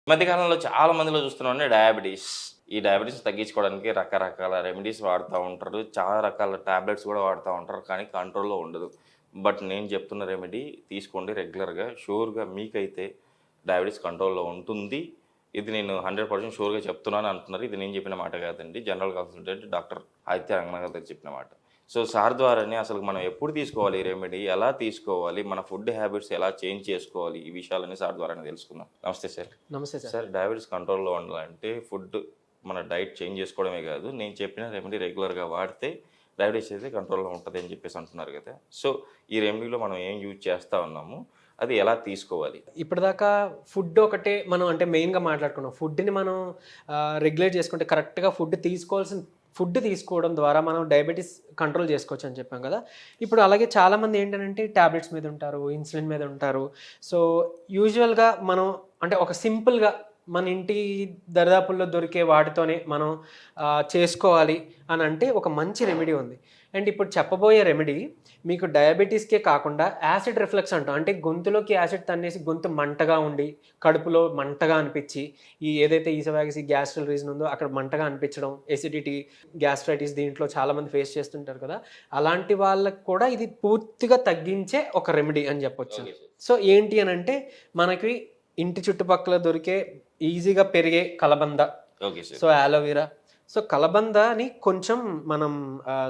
మధ్యకాలంలో చాలా మందిలో చూస్తున్నామండి డయాబెటీస్. ఈ డయాబెటీస్ తగ్గించుకోవడానికి రకరకాల రెమెడీస్ వాడుతా ఉంటారు. చాలా రకాల టాబ్లెట్స్ కూడా వాడుతా ఉంటారు. కానీ కంట్రోల్‌లో ఉండదు. బట్ నేను చెప్తున్న రెమెడీ తీసుకోండి రెగ్యులర్‌గా. షూర్‌గా మీకైతే డయాబెటీస్ కంట్రోల్‌లో ఉంటుంది. ఇది నేను 100% షూర్‌గా చెప్తున్నాను అంటున్నారు. ఇది నేను చెప్పిన మాట కాదండి. General consultant doctor Aditya Ranganath గారు చెప్పిన మాట. సో సార్ ద్వారానే అసలు మనం ఎప్పుడు తీసుకోవాలి ఈ రెమెడీ? ఎలా తీసుకోవాలి? మన ఫుడ్ హ్యాబిట్స్ ఎలా చేంజ్ చేసుకోవాలి? ఈ విషయాలన్నీ సార్ ద్వారానే తెలుసుకుందాం. నమస్తే సార్. నమస్తే సార్. సార్ డయాబెటీస్ కంట్రోల్‌లో ఉండాలంటే ఫుడ్ మన డైట్ చేంజ్ చేసుకోవడమే కాదు. నేను చెప్పిన రెమెడీ రెగ్యులర్‌గా వాడితే డయాబెటీస్ అయితే కంట్రోల్‌లో ఉంటది అని చెప్పేసి అంటున్నారు కదా! సో ఈ రెమెడీలో మనం ఏం యూజ్ చేస్తా ఉన్నాము? అది ఎలా తీసుకోవాలి? ఇప్పటిదాకా ఫుడ్ ఒకటే మనం అంటే మెయిన్‌గా మాట్లాడుకున్నాం. ఫుడ్‌ని మనం రెగ్యులేట్ చేసుకుంటే కరెక్ట్‌గా ఫుడ్ తీసుకోవడం ద్వారా మనం డయాబెటీస్ కంట్రోల్ చేసుకోవచ్చు అని చెప్పాం కదా. ఇప్పుడు అలాగే చాలామంది ఏంటంటే టాబ్లెట్స్ మీద ఉంటారు, ఇన్సులిన్ మీద ఉంటారు. సో యూజువల్‌గా మనం అంటే ఒక సింపుల్‌గా మన ఇంటి దరిదాపుల్లో దొరికే వాటితోనే మనం చేసుకోవాలి అని అంటే ఒక మంచి రెమెడీ ఉంది. అండ్ ఇప్పుడు చెప్పబోయే రెమెడీ మీకు డయాబెటీస్కే కాకుండా యాసిడ్ రిఫ్లక్స్ అంటాం. అంటే గొంతులోకి యాసిడ్ తన్నేసి గొంతు మంటగా ఉండి, కడుపులో మంటగా అనిపించి, ఈ ఏదైతే ఈసోఫాగస్ గ్యాస్ట్రల్ రీజన్ ఉందో అక్కడ మంటగా అనిపించడం, ఎసిడిటీ, గ్యాస్ట్రైటిస్ దీంట్లో చాలామంది ఫేస్ చేస్తుంటారు కదా. అలాంటి వాళ్ళకి కూడా ఇది పూర్తిగా తగ్గించే ఒక రెమెడీ అని చెప్పొచ్చు. సో ఏంటి అని అంటే మనకి ఇంటి చుట్టుపక్కల దొరికే ఈజీగా పెరిగే కలబంద, సో యాలోవెరా. సో కలబందని కొంచెం మనం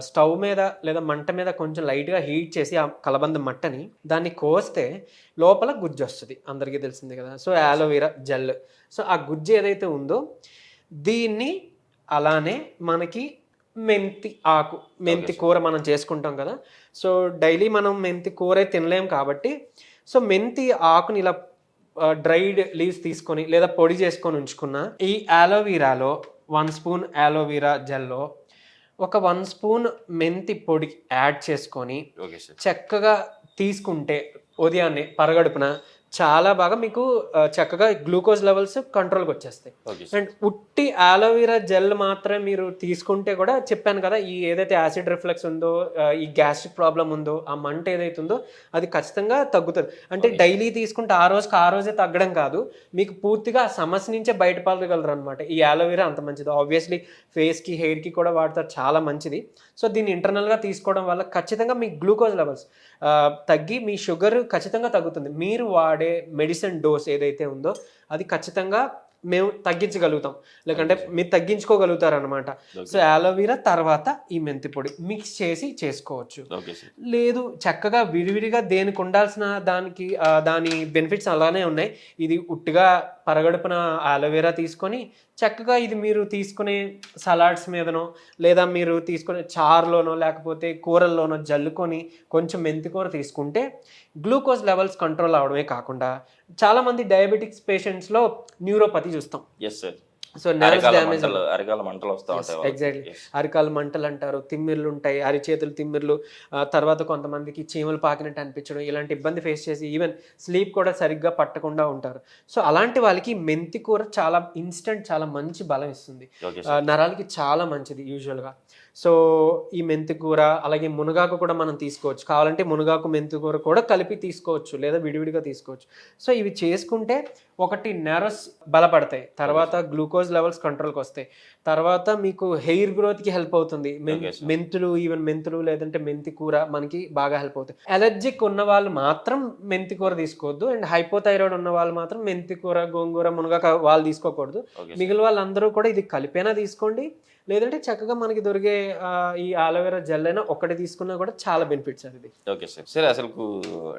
స్టవ్ మీద లేదా మంట మీద కొంచెం లైట్గా హీట్ చేసి ఆ కలబంద మట్టని దాన్ని కోస్తే లోపల గుజ్జు వస్తుంది, అందరికీ తెలిసింది కదా. So యాలోవెరా gel. సో ఆ గుజ్జు ఏదైతే ఉందో దీన్ని అలానే మనకి మెంతి కూర మనం చేసుకుంటాం కదా. సో డైలీ మనం మెంతి కూర తినలేం కాబట్టి సో మెంతి ఆకుని ఇలా డ్రైడ్ లీవ్స్ తీసుకొని లేదా పొడి చేసుకొని ఉంచుకున్న ఈ యాలోవెరాలో 1 స్పూన్ యాలోవెరా జెల్లో ఒక 1 స్పూన్ మెంతి పొడి యాడ్ చేసుకొని చక్కగా తీసుకుంటే ఉదయాన్నే పరగడుపున చాలా బాగా మీకు చక్కగా గ్లూకోజ్ లెవెల్స్ కంట్రోల్కి వచ్చేస్తాయి. అండ్ ఉట్టి యాలోవెరా జెల్ మాత్రమే మీరు తీసుకుంటే కూడా చెప్పాను కదా, ఈ ఏదైతే యాసిడ్ రిఫ్లక్స్ ఉందో, ఈ గ్యాస్ట్రిక్ ప్రాబ్లం ఉందో, ఆ మంట ఏదైతే ఉందో అది ఖచ్చితంగా తగ్గుతుంది. అంటే డైలీ తీసుకుంటే ఆ రోజే తగ్గడం కాదు, మీకు పూర్తిగా ఆ సమస్య నుంచే బయటపడగలరు అనమాట. ఈ యాలోవెరా అంత మంచిది. ఆబ్వియస్లీ ఫేస్కి, హెయిర్కి కూడా వాడతారు, చాలా మంచిది. సో దీన్ని ఇంటర్నల్గా తీసుకోవడం వల్ల ఖచ్చితంగా మీ గ్లూకోజ్ లెవెల్స్ తగ్గి మీ షుగర్ ఖచ్చితంగా తగ్గుతుంది. మీరు వాడే మెడిసిన్ డోస్ ఏదైతే ఉందో అది ఖచ్చితంగా మేము తగ్గించగలుగుతాం, లేకంటే మీరు తగ్గించుకోగలుగుతారు అనమాట. సో యాలోవెరా తర్వాత ఈ మెంతి పొడి మిక్స్ చేసి చేసుకోవచ్చు. లేదు చక్కగా విడివిడిగా దేనికి ఉండాల్సిన దాని బెనిఫిట్స్ అలానే ఉన్నాయి. ఇది ఉట్టిగా పరగడుపున యాలోవెరా తీసుకొని చక్కగా ఇది మీరు తీసుకునే సలాడ్స్ మీదనో లేదా మీరు తీసుకునే చారులోనో లేకపోతే కూరల్లోనో జల్లుకొని కొంచెం మెంతి కూర తీసుకుంటే గ్లూకోజ్ లెవెల్స్ కంట్రోల్ అవడమే కాకుండా చాలామంది డయాబెటిక్స్ పేషెంట్స్లో న్యూరోపతి చూస్తాం. సో నర్వ్స్ డ్యామేజ్, అరికాల మంటలు వస్తూ ఉంటాయి. ఎగ్జాక్ట్లీ, అరికాల మంటలు అంటారు, తిమ్మిర్లు ఉంటాయి, అరిచేతులు తిమ్మిర్లు, తర్వాత కొంతమందికి చీమలు పాకినట్టు అనిపించడం, ఇలాంటి ఇబ్బంది ఫేస్ చేసి ఈవెన్ స్లీప్ కూడా సరిగ్గా పట్టకుండా ఉంటారు. సో అలాంటి వాళ్ళకి మెంతి కూర చాలా ఇన్స్టెంట్, చాలా మంచి బలం ఇస్తుంది, నరాలకి చాలా మంచిది యూజువల్గా. సో ఈ మెంతి కూర అలాగే మునగాకు కూడా మనం తీసుకోవచ్చు, కావాలంటే మునగాకు మెంతి కూర కూడా కలిపి తీసుకోవచ్చు లేదా విడివిడిగా తీసుకోవచ్చు. సో ఇవి చేసుకుంటే ఒకటి నర్వ్స్ బలపడతాయి, తర్వాత గ్లూకోజ్ లెవెల్స్ కంట్రోల్కి వస్తాయి, తర్వాత మీకు హెయిర్ గ్రోత్కి హెల్ప్ అవుతుంది. మెంతులు లేదంటే మెంతి కూర మనకి బాగా హెల్ప్ అవుతాయి. అలర్జిక్ ఉన్న వాళ్ళు మాత్రం మెంతి కూర తీసుకోవద్దు, అండ్ హైపోథైరాయిడ్ ఉన్న వాళ్ళు మాత్రం మెంతి కూర, గోంగూర, మునగాకు వాళ్ళు తీసుకోకూడదు. మిగిలిన వాళ్ళందరూ కూడా ఇది కలిపైనా తీసుకోండి, లేదంటే చక్కగా మనకి దొరికే ఈ ఆలోవెరా జెల్ అయినా ఒకటి తీసుకున్నా కూడా చాలా బెనిఫిట్స్ సార్ ఇది. Okay sir. సరే అసలు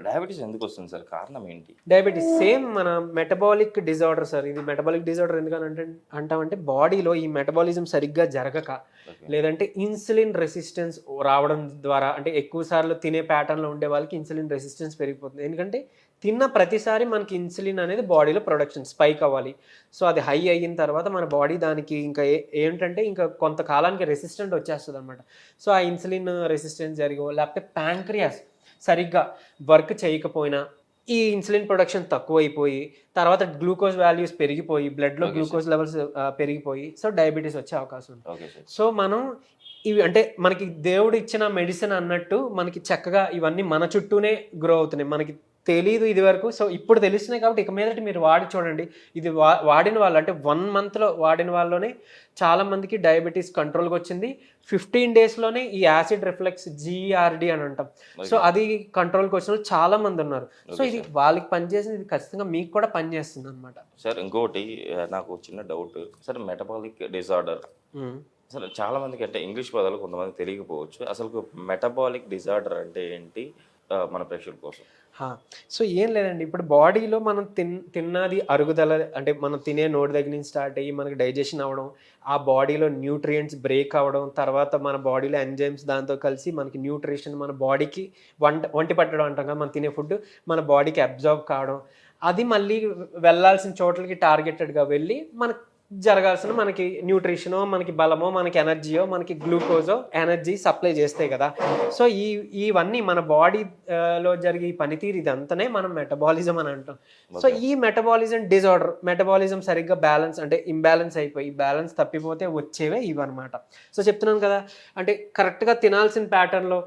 డయాబెటీస్ ఎందుకు వస్తుంది సార్? కారణం ఏంటి? డయాబెటీస్ సేమ్ మన మెటబాలిక్ డిజార్డర్ సార్. ఇది మెటబాలిక్ డిజార్డర్ ఎందుకని అంటామంటే బాడీలో ఈ మెటబాలిజం సరిగ్గా జరగక లేదంటే ఇన్సులిన్ రెసిస్టెన్స్ రావడం ద్వారా, అంటే ఎక్కువ సార్లు తినే ప్యాటర్న్లో ఉండే వాళ్ళకి ఇన్సులిన్ రెసిస్టెన్స్ పెరిగిపోతుంది. ఎందుకంటే తిన్న ప్రతిసారి మనకి ఇన్సులిన్ అనేది బాడీలో ప్రొడక్షన్ స్పైక్ అవ్వాలి. సో అది హై అయిన తర్వాత మన బాడీ దానికి ఇంకా ఏంటంటే ఇంకా కొంతకాలానికి రెసిస్టెంట్ వచ్చేస్తుంది అనమాట. సో ఆ ఇన్సులిన్ రెసిస్టెన్స్ జరిగో లేకపోతే ప్యాంక్రియాస్ సరిగ్గా వర్క్ చేయకపోయినా ఈ ఇన్సులిన్ ప్రొడక్షన్ తక్కువైపోయి తర్వాత గ్లూకోజ్ వాల్యూస్ పెరిగిపోయి బ్లడ్లో గ్లూకోజ్ లెవెల్స్ పెరిగిపోయి సో డయాబెటీస్ వచ్చే అవకాశం ఉంది. సో మనం ఇవి అంటే మనకి దేవుడు ఇచ్చిన మెడిసిన్ అన్నట్టు మనకి చక్కగా ఇవన్నీ మన చుట్టూనే గ్రో అవుతున్నాయి. మనకి తెలీదు ఇది వరకు. సో ఇప్పుడు తెలుస్తున్నాయి కాబట్టి ఇక మీదట మీరు వాడి చూడండి. ఇది వాడిన వాళ్ళు అంటే 1 మంత్లో వాడిన వాళ్ళలోనే చాలా మందికి డయాబెటీస్ కంట్రోల్కి వచ్చింది. 15 డేస్లోనే ఈ యాసిడ్ రిఫ్లెక్స్ GERD అని అంటాం. సో అది కంట్రోల్కి వచ్చిన వాళ్ళు చాలా మంది ఉన్నారు. సో ఇది వాళ్ళకి పనిచేసింది, ఇది ఖచ్చితంగా మీకు కూడా పనిచేస్తుంది అనమాట. సార్ ఇంకోటి నాకు చిన్న డౌట్ సార్, మెటబాలిక్ డిజార్డర్ అసలు చాలా మందికి అంటే ఇంగ్లీష్ పదాలు కొంతమంది తెలియకపోవచ్చు. అసలు మెటబాలిక్ డిజార్డర్ అంటే ఏంటి మన ప్రేక్షకుల కోసం? సో ఏం లేదండి, ఇప్పుడు బాడీలో మనం తిన్నది అరుగుదల అంటే మనం తినే నోటి దగ్గర నుంచి స్టార్ట్ అయ్యి మనకి డైజెషన్ అవ్వడం, ఆ బాడీలో న్యూట్రియంట్స్ బ్రేక్ అవ్వడం, తర్వాత మన బాడీలో ఎంజైమ్స్ దాంతో కలిసి మనకి న్యూట్రిషన్ మన బాడీకి వంటి పట్టడం అంటాం కదా, మనం తినే ఫుడ్ మన బాడీకి అబ్జర్వ్ కావడం, అది మళ్ళీ వెళ్ళాల్సిన చోట్లకి టార్గెటెడ్గా వెళ్ళి మనకి జరగాల్సిన మనకి న్యూట్రిషనో, మనకి బలమో, మనకి ఎనర్జీయో, మనకి గ్లూకోజో ఎనర్జీ సప్లై చేస్తాయి కదా. సో ఇవన్నీ మన బాడీలో జరిగే ఈ పనితీరు ఇదంతానే మనం మెటబాలిజం అని అంటాం. సో ఈ మెటబాలిజం డిజార్డర్, మెటబాలిజం సరిగ్గా బ్యాలెన్స్ అంటే ఇంబ్యాలెన్స్ అయిపోయి బ్యాలెన్స్ తప్పిపోతే వచ్చేవే ఇవన్నమాట. సో చెప్తున్నాను కదా, అంటే కరెక్ట్గా తినాల్సిన ప్యాటర్న్లో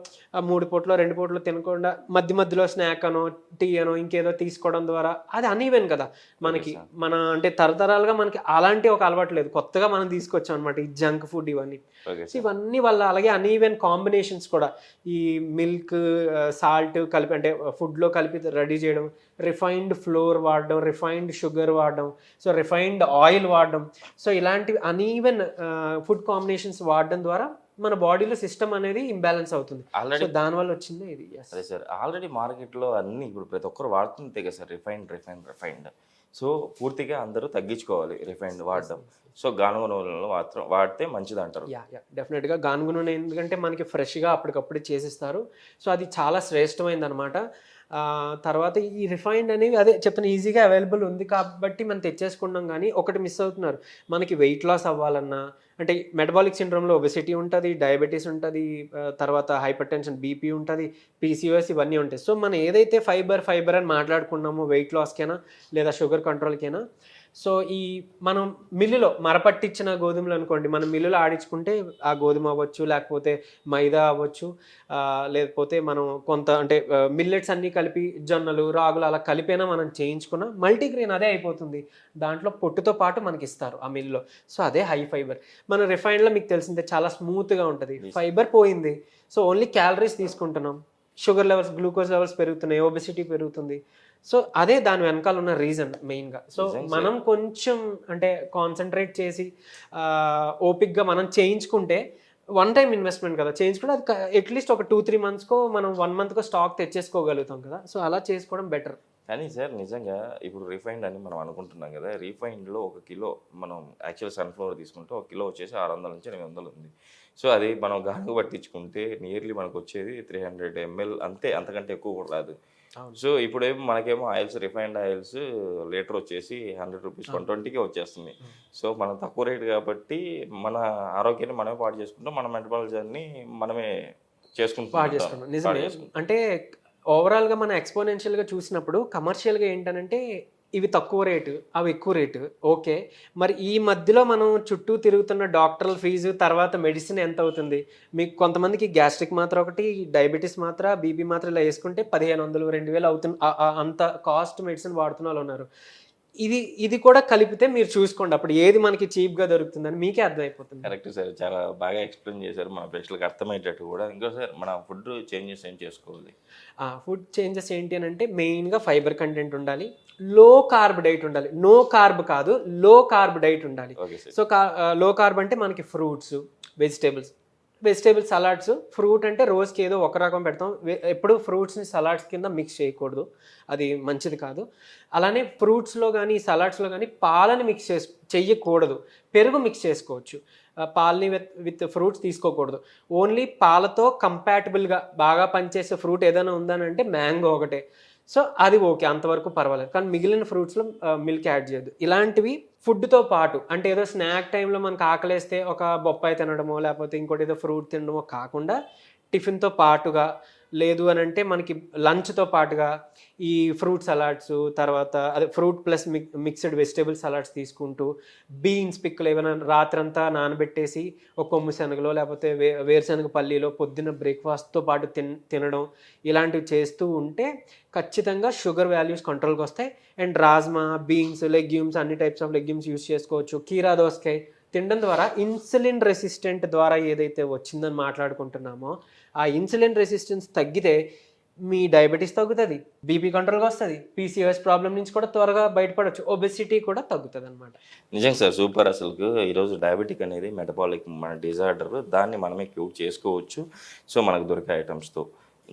3 పూటలో 2 పూటలో తినకుండా మధ్యలో స్నాక్ అనో టీ అనో ఇంకేదో తీసుకోవడం ద్వారా అది అన్ఈవెన్ కదా మనకి. మన అంటే తరతరాలుగా మనకి అలాంటి ఒక అలవాటు లేదు, కొత్తగా మనం తీసుకొచ్చాం అనమాట ఈ జంక్ ఫుడ్ ఇవన్నీ. ఇవన్నీ వల్ల అలాగే అన్ఈవెన్ కాంబినేషన్స్ కూడా, ఈ మిల్క్ సాల్ట్ కలిపి అంటే ఫుడ్లో కలిపి రెడీ చేయడం, రిఫైన్డ్ ఫ్లోర్ వాడడం, రిఫైన్డ్ షుగర్ వాడడం, సో రిఫైన్డ్ ఆయిల్ వాడడం, సో ఇలాంటివి అన్ఈవెన్ ఫుడ్ కాంబినేషన్స్ వాడడం ద్వారా మన బాడీలో సిస్టమ్ అనేది ఇంబ్యాలెన్స్ అవుతుంది. సో దానివల్ల వచ్చింది ఇది. అదే సార్, ఆల్రెడీ మార్కెట్లో అన్ని ఇప్పుడు ప్రతి ఒక్కరు వాడుతుంది కదా సార్, రిఫైన్డ్. సో పూర్తిగా అందరూ తగ్గించుకోవాలి రిఫైన్డ్ వాడడం. సో గానుగ నూనెలో మాత్రం వాడితే మంచిది అంటారు. డెఫినెట్గా గానుగ నూనె ఎందుకంటే మనకి ఫ్రెష్గా అప్పటికప్పుడు చేసిస్తారు. సో అది చాలా శ్రేష్టమైంది అనమాట. తర్వాత ఈ రిఫైన్డ్ అనేవి అదే చెప్తున్నా ఈజీగా అవైలబుల్ ఉంది కాబట్టి మనం తెచ్చేసుకున్నాం. కానీ ఒకటి మిస్ అవుతున్నారు, మనకి వెయిట్ లాస్ అవ్వాలన్నా అంటే మెటబాలిక్ సిండ్రోమ్లో ఒబెసిటీ ఉంటుంది, డయాబెటీస్ ఉంటుంది, తర్వాత హైపర్ టెన్షన్ బీపీ ఉంటుంది, PCOS ఇవన్నీ ఉంటాయి. సో మనం ఏదైతే ఫైబర్ అని మాట్లాడుకున్నామో వెయిట్ లాస్కైనా లేదా షుగర్ కంట్రోల్కైనా, సో ఈ మనం మిల్లులో మరపట్టించిన గోధుమలు అనుకోండి, మనం మిల్లులో ఆడించుకుంటే ఆ గోధుమ అవ్వచ్చు, లేకపోతే మైదా అవ్వచ్చు, లేకపోతే మనం కొంత అంటే మిల్లెట్స్ అన్నీ కలిపి జొన్నలు రాగులు అలా కలిపైనా మనం చేయించుకున్న మల్టీగ్రెయిన్ అదే అయిపోతుంది. దాంట్లో పొట్టుతో పాటు మనకి ఇస్తారు ఆ మిల్లులో. సో అదే హై ఫైబర్. మన రిఫైన్డ్లో మీకు తెలిసిందే చాలా స్మూత్గా ఉంటుంది, ఫైబర్ పోయింది. సో ఓన్లీ క్యాలరీస్ తీసుకుంటున్నాం, షుగర్ లెవెల్స్ గ్లూకోజ్ లెవెల్స్ పెరుగుతున్నాయి, ఒబెసిటీ పెరుగుతుంది. సో అదే దాని వెనకాల ఉన్న రీజన్ మెయిన్గా. సో మనం కొంచెం అంటే కాన్సన్ట్రేట్ చేసి ఓపిక్గా మనం చేయించుకుంటే, వన్ టైం ఇన్వెస్ట్మెంట్ కదా చేయించుకుంటే, అది అట్లీస్ట్ ఒక 2-3 మంత్స్కో మనం 1 మంత్కో స్టాక్ తెచ్చేసుకోగలుగుతాం కదా. సో అలా చేసుకోవడం బెటర్. కానీ సార్ నిజంగా ఇప్పుడు రిఫైన్డ్ అని మనం అనుకుంటున్నాం కదా, రిఫైన్డ్లో 1 కిలో మనం యాక్చువల్ సన్ఫ్లవర్ తీసుకుంటే 1 కిలో వచ్చేసి 600 నుంచి 800 ఉంది. సో అది మనం గానుగ పట్టించుకుంటే నియర్లీ మనకు వచ్చేది 300 ml అంతే, అంతకంటే ఎక్కువ కూడా రాదు. సో ఇప్పుడేమో మనకేమో ఆయిల్స్, రిఫైన్డ్ ఆయిల్స్ లీటర్ వచ్చేసి 100 రూపీస్ 120కే వచ్చేస్తుంది. సో మనం తక్కువ రేట్ కాబట్టి మన ఆరోగ్యాన్ని మనమే పాడు చేసుకుంటాం, మన మెటబాలిజాన్ని మనమే చేసుకుంటాం. నిజమే. అంటే ఓవరాల్గా మనం ఎక్స్పోనెన్షియల్గా చూసినప్పుడు కమర్షియల్గా ఏంటనంటే ఇవి తక్కువ రేటు అవి ఎక్కువ రేటు, ఓకే. మరి ఈ మధ్యలో మనం చుట్టూ తిరుగుతున్న డాక్టర్ల ఫీజు, తర్వాత మెడిసిన్ ఎంత అవుతుంది? మీకు కొంతమందికి గ్యాస్ట్రిక్ మాత్రం ఒకటి, డయాబెటీస్ మాత్రం, బీపీ మాత్రం ఇలా వేసుకుంటే 1500 2000 అవుతుంది. అంత కాస్ట్ మెడిసిన్ వాడుతున్న వాళ్ళు ఉన్నారు. ఇది కూడా కలిపితే మీరు చూసుకోండి, అప్పుడు ఏది మనకి చీప్గా దొరుకుతుందని మీకే అర్థమైపోతుంది. కరెక్ట్ సార్, చాలా బాగా ఎక్స్ప్లెయిన్ చేశారు, మన ప్రేక్షకులకు అర్థమయ్యేటట్టు కూడా. ఇంకో సార్ మన ఫుడ్ చేంజెస్ ఏం చేసుకోవాలి? ఫుడ్ చేంజెస్ ఏంటి అని అంటే మెయిన్గా ఫైబర్ కంటెంట్ ఉండాలి, లో కార్బ్ డైట్ ఉండాలి. నో కార్బ్ కాదు, లో కార్బ్ డైట్ ఉండాలి. సో లో కార్బ్ అంటే మనకి ఫ్రూట్స్, వెజిటేబుల్ సలాడ్స్. ఫ్రూట్ అంటే రోజుకి ఏదో ఒక రకం పెడతాం, ఎప్పుడు ఫ్రూట్స్ని సలాడ్స్ కింద మిక్స్ చేయకూడదు, అది మంచిది కాదు. అలానే ఫ్రూట్స్లో కానీ సలాడ్స్లో కానీ పాలని మిక్స్ చెయ్యకూడదు, పెరుగు మిక్స్ చేసుకోవచ్చు. పాలని విత్ ఫ్రూట్స్ తీసుకోకూడదు. ఓన్లీ పాలతో కంపాటబుల్గా బాగా పనిచేసే ఫ్రూట్ ఏదైనా ఉందనంటే మ్యాంగో ఒకటే. సో అది ఓకే, అంతవరకు పర్వాలేదు. కానీ మిగిలిన ఫ్రూట్స్లో మిల్క్ యాడ్ చేయొద్దు. ఇలాంటివి ఫుడ్తో పాటు అంటే ఏదో స్నాక్ టైంలో మనకు ఆకలేస్తే ఒక బొప్పాయి తినడమో లేకపోతే ఇంకోటి ఏదో ఫ్రూట్ తినడమో కాకుండా టిఫిన్తో పాటుగా లేదు అని అంటే మనకి లంచ్తో పాటుగా ఈ ఫ్రూట్ సలాడ్స్, తర్వాత అదే fruit plus mixed vegetable salads తీసుకుంటూ, బీన్స్ పిక్కలు ఏమైనా రాత్రంతా నానబెట్టేసి ఒక కొమ్ము శనగలో లేకపోతే వేరుశనగ పల్లీలో పొద్దున్న బ్రేక్ఫాస్ట్తో పాటు తినడం ఇలాంటివి చేస్తూ ఉంటే ఖచ్చితంగా షుగర్ వాల్యూస్ కంట్రోల్కి వస్తాయి. అండ్ రాజ్మా, బీన్స్, లెగ్యూమ్స్, అన్ని టైప్స్ ఆఫ్ లెగ్యూమ్స్ యూస్ చేసుకోవచ్చు. కీరా దోసకాయ తినడం ద్వారా ఇన్సులిన్ రెసిస్టెంట్ ద్వారా ఏదైతే వచ్చిందని మాట్లాడుకుంటున్నామో ఆ ఇన్సులిన్ రెసిస్టెన్స్ తగ్గితే మీ డయాబెటీస్ తగ్గుతుంది, బీపీ కంట్రోల్గా వస్తుంది, పీసీఓఎస్ ప్రాబ్లం నుంచి కూడా త్వరగా బయటపడవచ్చు, ఒబెసిటీ కూడా తగ్గుతుంది అనమాట. నిజంగా సార్ సూపర్. అసలు ఈరోజు డయాబెటిక్ అనేది మెటబాలిక్ మన డిజార్డర్, దాన్ని మనమే క్యూర్ చేసుకోవచ్చు. సో మనకు దొరికే ఐటమ్స్తో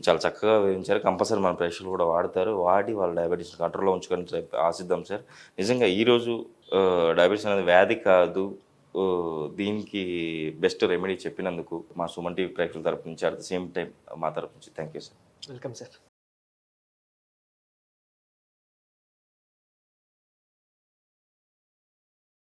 చాలా చక్కగా వివరించారు. కంపల్సరీ మన ప్రేక్షకులు కూడా వాడతారు, వాడి వాళ్ళ డయాబెటీస్ కంట్రోల్లో ఉంచుకొని ఆశిద్దాం సార్. నిజంగా ఈరోజు డయాబెటీస్ అనేది వ్యాధి కాదు, దీనికి బెస్ట్ రెమెడీ చెప్పినందుకు మా సుమన్ టీవీ ప్రేక్షకుల తరపు నుంచి, అట్ ద సేమ్ టైం మా తరపు నుంచి thank you sir. Welcome sir.